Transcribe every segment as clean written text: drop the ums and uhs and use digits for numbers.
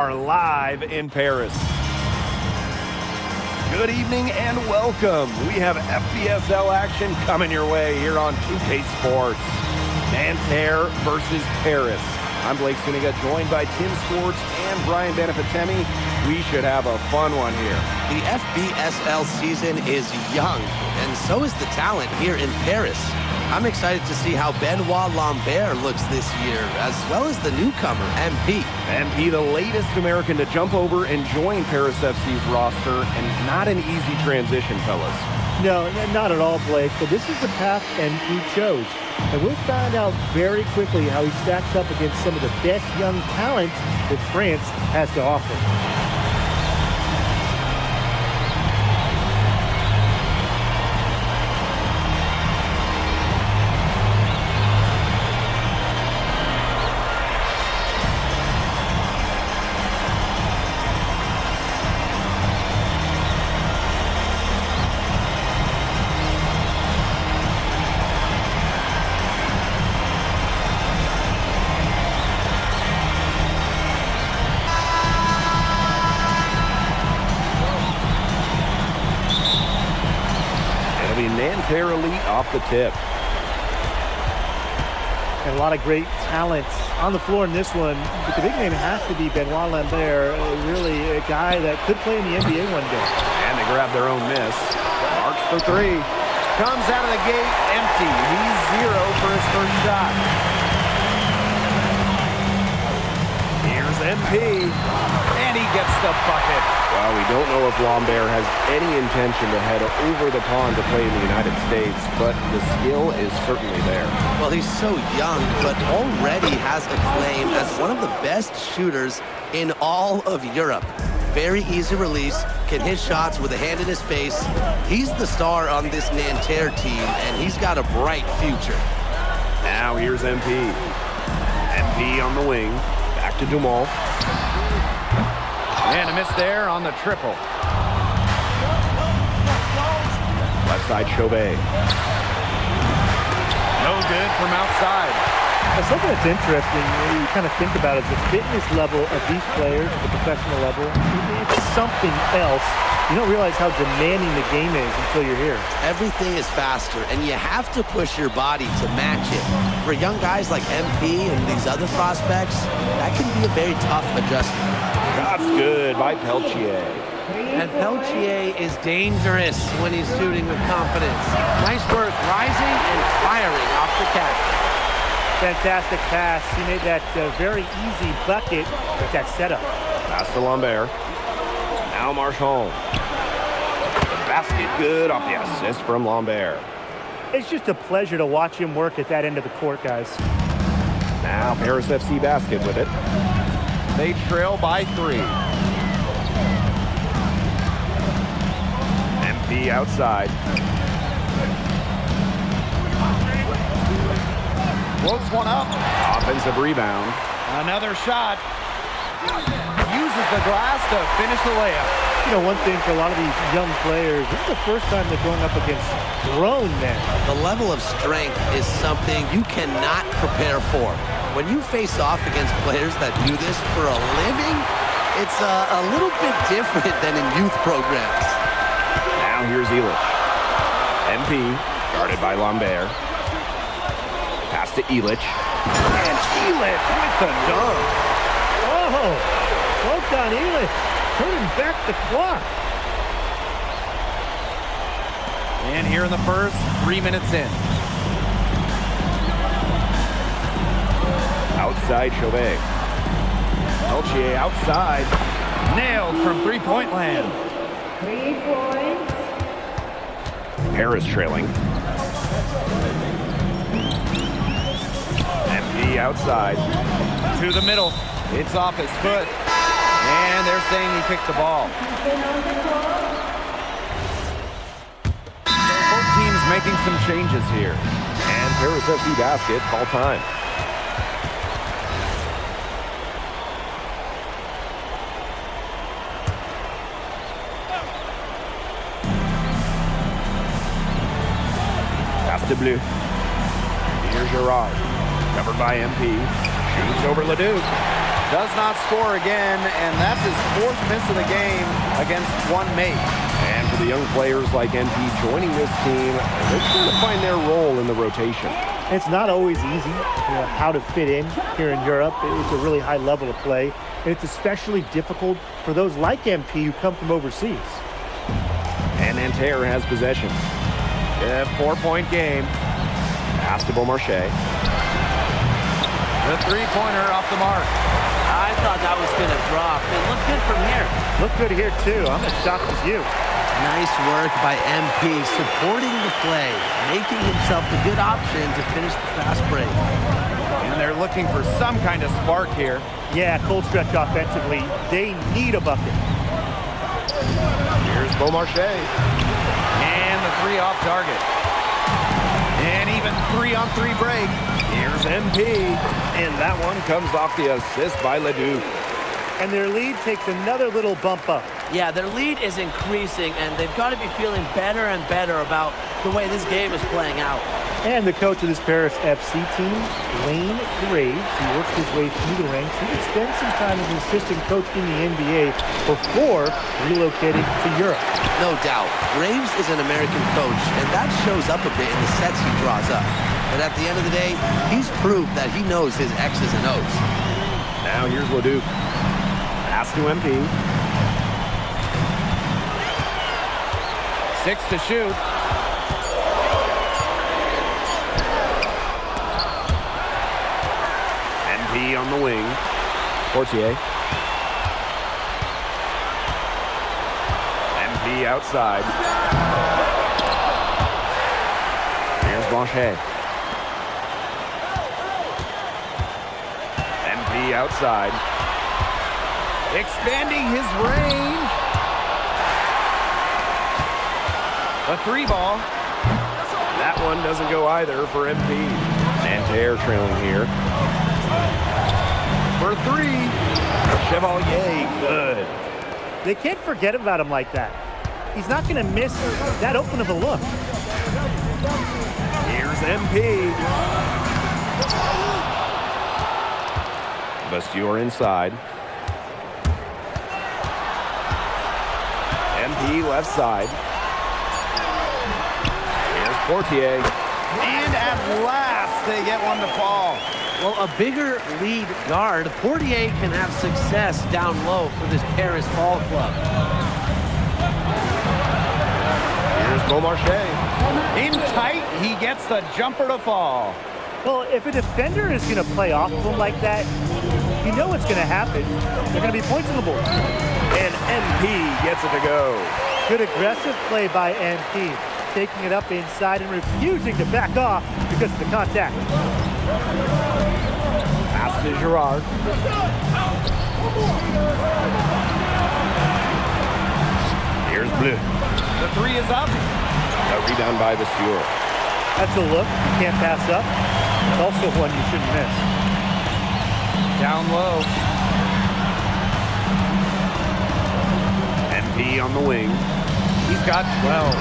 Are live in Paris. Good evening and welcome. We have FBSL action coming your way here on 2K Sports. MyCareer versus Paris. I'm Blake Suniga, joined by Tim Swartz and Brian Benefitemi. We should have a fun one here. The FBSL season is young, and so is the talent here in Paris. I'm excited to see how Benoit Lambert looks this year, as well as the newcomer, MP. MP, the latest American to jump over and join Paris FC's roster, and not an easy transition, fellas. No, not at all, Blake, but this is the path MP chose. And we'll find out very quickly how he stacks up against some of the best young talent that France has to offer. MyCareer elite off the tip. And a lot of great talent on the floor in this one. But the big name has to be Benoit Lambert, really a guy that could play in the NBA one day. And they grab their own miss. Marks for three. Comes out of the gate empty. He's 0 for his first shot. Here's MP. And he gets the bucket. Well, we don't know if Lambert has any intention to head over the pond to play in the United States, but the skill is certainly there. Well, he's so young, but already has a claim as one of the best shooters in all of Europe. Very easy release, can hit shots with a hand in his face. He's the star on this MyCareer team, and he's got a bright future. Now here's MP. MP on the wing. Back to Dumont. And a miss there on the triple. Left side, Chauvet. No good from outside. Now, something that's interesting, you kind of think about is the fitness level of these players at the professional level. It's something else. You don't realize how demanding the game is until you're here. Everything is faster, and you have to push your body to match it. For young guys like MP and these other prospects, that can be a very tough adjustment. That's good by Peltier. And Peltier is dangerous when he's shooting with confidence. Nice work rising and firing off the cap. Fantastic pass. He made that very easy bucket with that setup. Pass to Lambert. Now Marchand. The basket good off the assist from Lambert. It's just a pleasure to watch him work at that end of the court, guys. Now Paris FC basket with it. They trail by 3. MP outside. Floats one up. Offensive rebound. Another shot. Uses the glass to finish the layup. You know, one thing for a lot of these young players, this is the first time they're going up against grown men. The level of strength is something you cannot prepare for. When you face off against players that do this for a living, it's a little bit different than in youth programs. Now here's Illich. MP, guarded by Lambert. Pass to Illich. And Illich with the dunk. Oh, well done, Illich. Turning back the clock. And here in the first, 3 minutes in. Outside Chauvet. Peltier outside. Nailed from three-point land. 3 points. Paris trailing. MP outside. To the middle. It's off his foot. And they're saying he picked the ball. Both teams making some changes here. And Paris FC basket, call time. Pass to Bleu. Here's Gerard. Covered by MP. Shoots over Leduc. Does not score again, and that's his 4th miss of the game against one mate. And for the young players like NP joining this team, they're trying to find their role in the rotation. It's not always easy, how to fit in here in Europe. It's a really high level of play. And it's especially difficult for those like MP who come from overseas. And Nanterre has possession. A 4-point game. Pass to Beaumarchais. The three-pointer off the mark. I thought that was going to drop. It looked good from here. Look good here, too. I'm as shocked as you. Nice work by MP, supporting the play, making himself the good option to finish the fast break. And they're looking for some kind of spark here. Yeah, cold stretch offensively. They need a bucket. Here's Beaumarchais. And the three off target. And even 3-on-3 break. Here's MP. And that one comes off the assist by Leduc. And their lead takes another little bump up. Yeah, their lead is increasing, and they've got to be feeling better and better about the way this game is playing out. And the coach of this Paris FC team, Wayne Graves, he worked his way through the ranks. He would spend some time as an assistant coach in the NBA before relocating to Europe. No doubt. Graves is an American coach, and that shows up a bit in the sets he draws up. But at the end of the day, he's proved that he knows his X's and O's. Now here's Leduc. Pass to MP. 6 to shoot. MP on the wing. Portier. MP outside. Here's Blanchet. MP outside. Expanding his range. The three ball. That one doesn't go either for MP. Nanterre trailing here. For three. Chevalier, good. They can't forget about him like that. He's not going to miss that open of a look. Here's MP. Vasseur inside. MP left side. Here's Portier. And at last, they get one to fall. Well, a bigger lead guard, Portier can have success down low for this Paris ball club. Here's Beaumarchais. In tight, he gets the jumper to fall. Well, if a defender is going to play off of him like that, you know what's going to happen. They're going to be points on the board. And MP gets it to go. Good aggressive play by MP, taking it up inside and refusing to back off because of the contact. Pass to Girard. Here's Bleu. The three is up. A rebound by Vasseur. That's a look you can't pass up. It's also one you shouldn't miss. Down low. MP on the wing. He's got 12.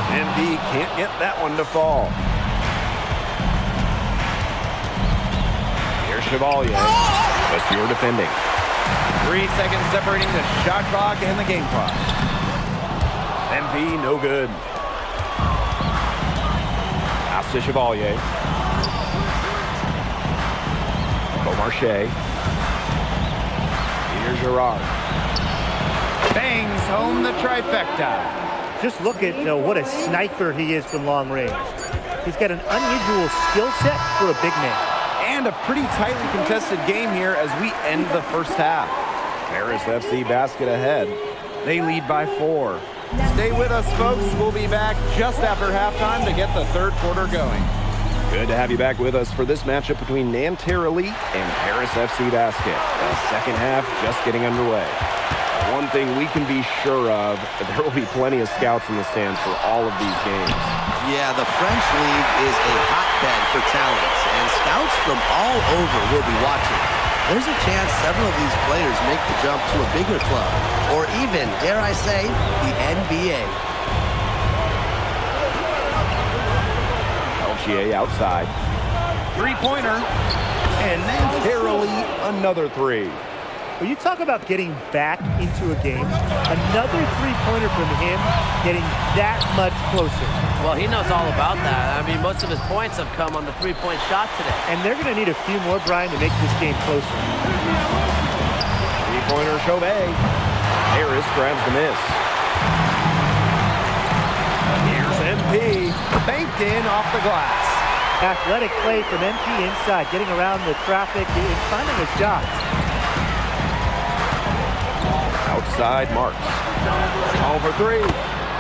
MP can't get that one to fall. Here's Chevalier. Vasseur defending. 3 seconds separating the shot clock and the game clock. MP no good. Pass to Chevalier. Beaumarchais. Here's Girard. Bangs home the trifecta. Just look at what a sniper he is from long range. He's got an unusual skill set for a big man. And a pretty tightly contested game here as we end the first half. Paris FC basket ahead. They lead by 4. Stay with us, folks. We'll be back just after halftime to get the third quarter going. Good to have you back with us for this matchup between Nanterre Elite and Paris FC Basket. The second half just getting underway. One thing we can be sure of, there will be plenty of scouts in the stands for all of these games. Yeah, the French league is a hotbed for talents, and scouts from all over will be watching. There's a chance several of these players make the jump to a bigger club, or even, dare I say, the NBA. Peltier outside. Three-pointer. And Nanterre another three. When you talk about getting back into a game, another three-pointer from him getting that much closer. Well, he knows all about that. I mean, most of his points have come on the three-point shot today. And they're going to need a few more, Brian, to make this game closer. Three-pointer Chauvet. Harris grabs the miss. Here's MP. Banked in off the glass. Athletic play from MP inside, getting around the traffic and finding a shot. Outside Marks. All for three.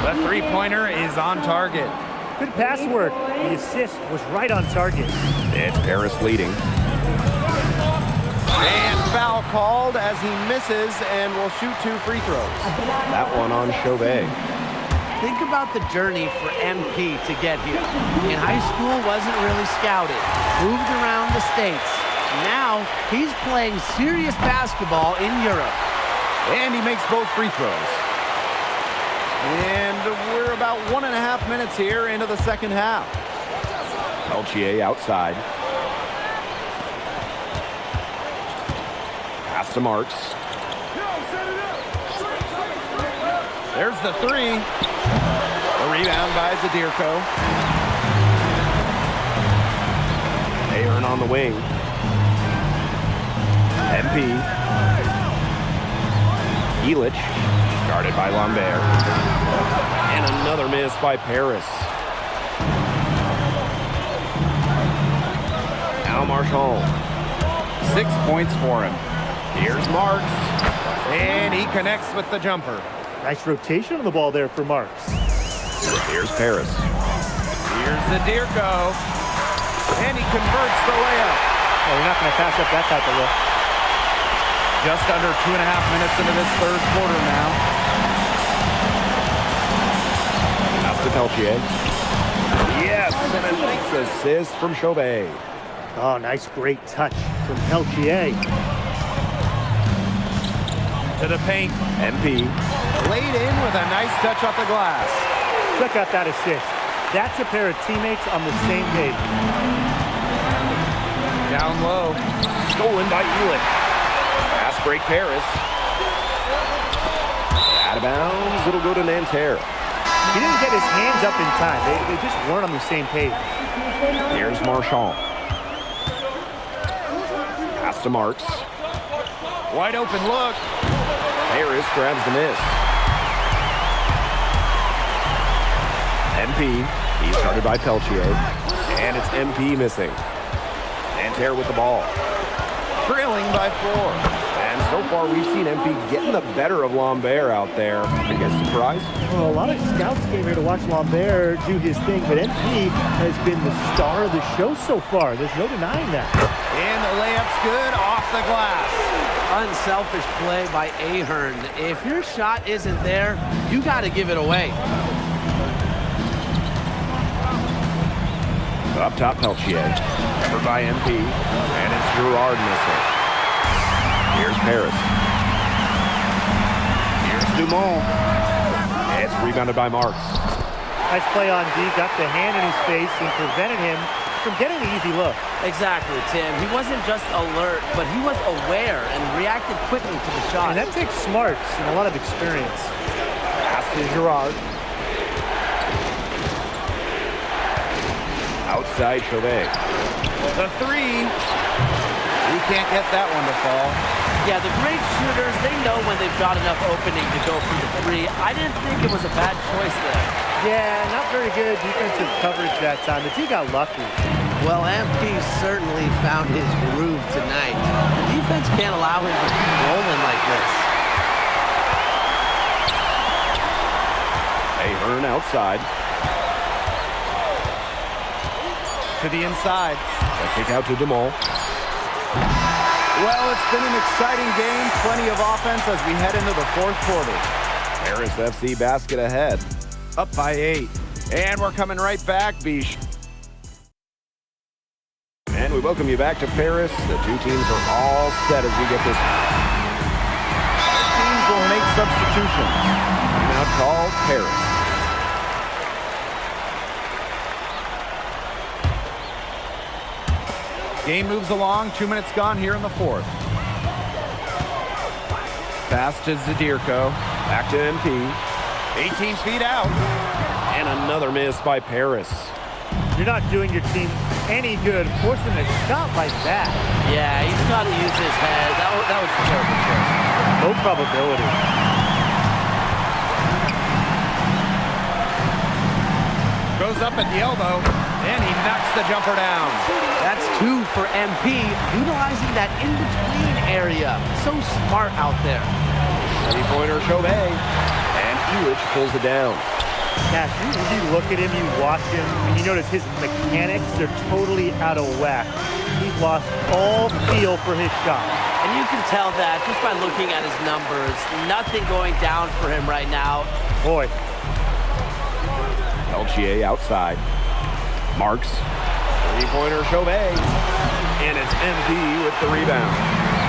The three-pointer is on target. Good pass work. The assist was right on target. It's Paris leading. And foul called as he misses and will shoot 2 free throws. That one on Chauvet. Think about the journey for MP to get here. In high school, wasn't really scouted. Moved around the States. Now, he's playing serious basketball in Europe. And he makes both free throws. And we're about 1.5 minutes here into the second half. Peltier outside. Pass to Marks. There's the three. The rebound by Zadirko. Ahern on the wing. MP. Elich, guarded by Lambert. And another miss by Paris. Now Marchand. 6 points for him. Here's Marks. And he connects with the jumper. Nice rotation on the ball there for Marks. Here's Paris. Here's Zadirko. And he converts the layup. Oh, you're not going to pass up that type of look. Just under 2.5 minutes into this third quarter now. Pass to Peltier. Yes, and a nice assist from Chauvet. Oh, nice, great touch from Peltier. To the paint. MP. Laid in with a nice touch off the glass. Check out that assist. That's a pair of teammates on the same page. Down low. Stolen by Elich. Fast break Paris. Out of bounds. It'll go to Nanterre. He didn't get his hands up in time. They just weren't on the same page. Here's Marchand. Pass to Marks. Wide open look. Harris grabs the miss. MP. He's started by Peltier. And it's MP missing. Nanterre with the ball. Trailing by 4. And so far we've seen MP getting the better of Lambert out there. Are you guys surprised? Well, a lot of scouts came here to watch Lambert do his thing, but MP has been the star of the show so far. There's no denying that. And the layup's good off the glass. Unselfish play by Ahern. If your shot isn't there, you got to give it away. Up top, Peltier. Covered by MP. And it's Girard missing. Here's Paris. Here's Dumont. It's rebounded by Marks. Nice play on D. Got the hand in his face and prevented him from getting the easy look. Exactly, Tim. He wasn't just alert, but he was aware and reacted quickly to the shot. And that takes smarts and a lot of experience. Pass to Girard. Outside Chauvet. The three. He can't get that one to fall. Yeah, the great shooters, they know when they've got enough opening to go for the three. I didn't think it was a bad choice there. Yeah, not very good defensive coverage that time. The team got lucky. Well, MP certainly found his groove tonight. The defense can't allow him to keep rolling like this. Ahern outside. To the inside. A kick out to Dumont. Well, it's been an exciting game. Plenty of offense as we head into the fourth quarter. Paris FC basket ahead. Up by 8. And we're coming right back, Bish. And we welcome you back to Paris. The two teams are all set as we get this. Teams will make substitutions. Timeout call, Paris. Game moves along. 2 minutes gone here in the fourth. Pass to Zadirko. Back to MP. 18 feet out. And another miss by Paris. You're not doing your team any good forcing a shot like that. Yeah, he's got to use his head. That was a terrible choice. No probability. Goes up at the elbow, and he knocks the jumper down. That's 2 for MP, utilizing that in-between area. So smart out there. Three-pointer Chauvet. And Elich pulls it down. Cash, you look at him, you watch him, and you notice his mechanics are totally out of whack. He's lost all feel for his shot. And you can tell that just by looking at his numbers. Nothing going down for him right now. Boy. Peltier outside. Marks. Three-pointer Chauvet. And it's MP with the rebound.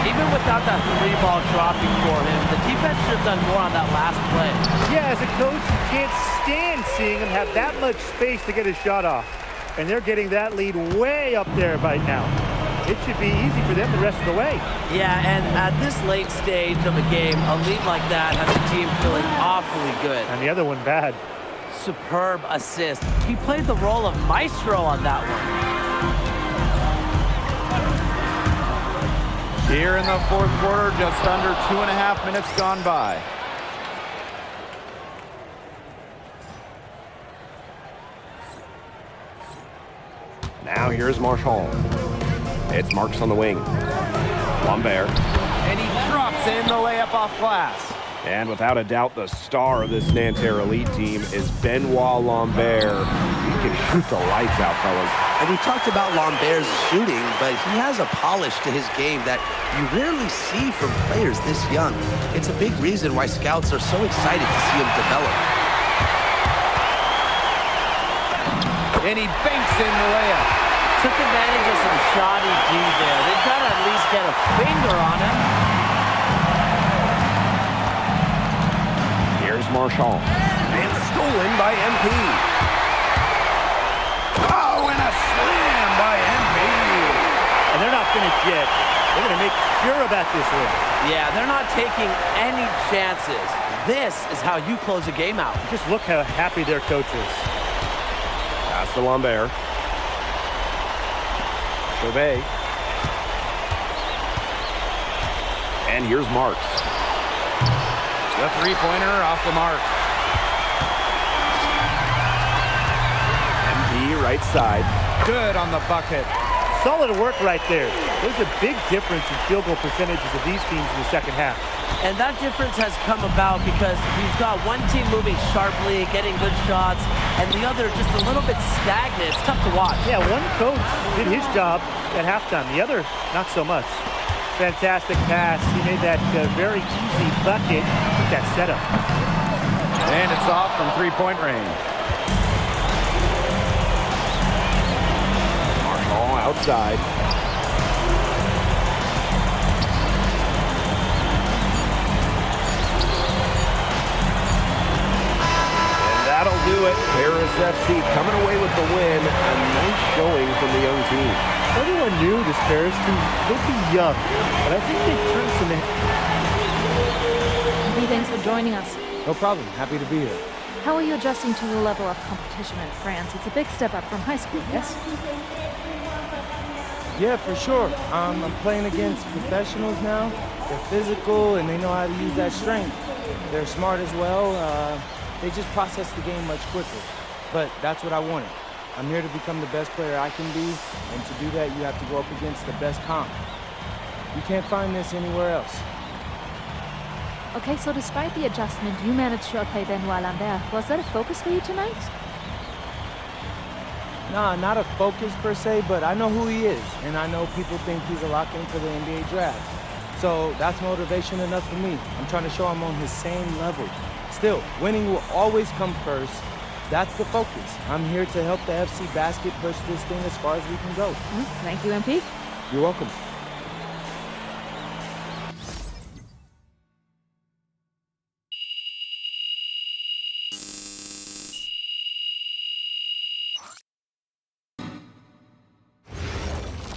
Even without that 3-ball dropping for him, the defense should have done more on that last play. Yeah, as a coach, you can't stand seeing him have that much space to get his shot off. And they're getting that lead way up there right now. It should be easy for them the rest of the way. Yeah, and at this late stage of a game, a lead like that has the team feeling awfully good. And the other one bad. Superb assist. He played the role of maestro on that one. Here in the fourth quarter, just under 2.5 minutes gone by. Now here's Marchand. It's Marks on the wing. Lambert. And he drops in the layup off glass. And without a doubt, the star of this Nanterre elite team is Benoit Lambert. He can shoot the lights out, fellas. And we talked about Lambert's shooting, but he has a polish to his game that you rarely see from players this young. It's a big reason why scouts are so excited to see him develop. And he banks in the layup. Took advantage of some shoddy D there. They've got to at least get a finger on him. Here's Marchand. And stolen by MP. Oh, and a slam by MP. And they're not finished yet. They're going to make sure about this one. Yeah, they're not taking any chances. This is how you close a game out. Just look how happy their coach is. Pass to Lambert. Chauvet. And here's Marks. The three-pointer off the mark. MP right side. Good on the bucket. Solid work right there. There's a big difference in field goal percentages of these teams in the second half. And that difference has come about because we've got one team moving sharply, getting good shots, and the other just a little bit stagnant. It's tough to watch. Yeah, one coach did his job at halftime. The other, not so much. Fantastic pass. He made that very easy bucket with that setup. And it's off from three-point range. Marchand outside. And that'll do it. Paris FC coming away with the win. A nice showing from the young team. Everyone knew this Paris team would be young, but I think they turned some. Hey, thanks for joining us. No problem. Happy to be here. How are you adjusting to the level of competition in France? It's a big step up from high school, yes? Yeah, for sure. I'm playing against professionals now. They're physical and they know how to use that strength. They're smart as well. They just process the game much quicker. But that's what I wanted. I'm here to become the best player I can be, and to do that, you have to go up against the best comp. You can't find this anywhere else. Okay, so despite the adjustment, you managed to outplay Benoit Lambert. Was that a focus for you tonight? Nah, not a focus per se, but I know who he is, and I know people think he's a lock-in for the NBA draft. So that's motivation enough for me. I'm trying to show I'm on his same level. Still, winning will always come first. That's the focus. I'm here to help the FC Basket push this thing as far as we can go. Thank you, MP. You're welcome.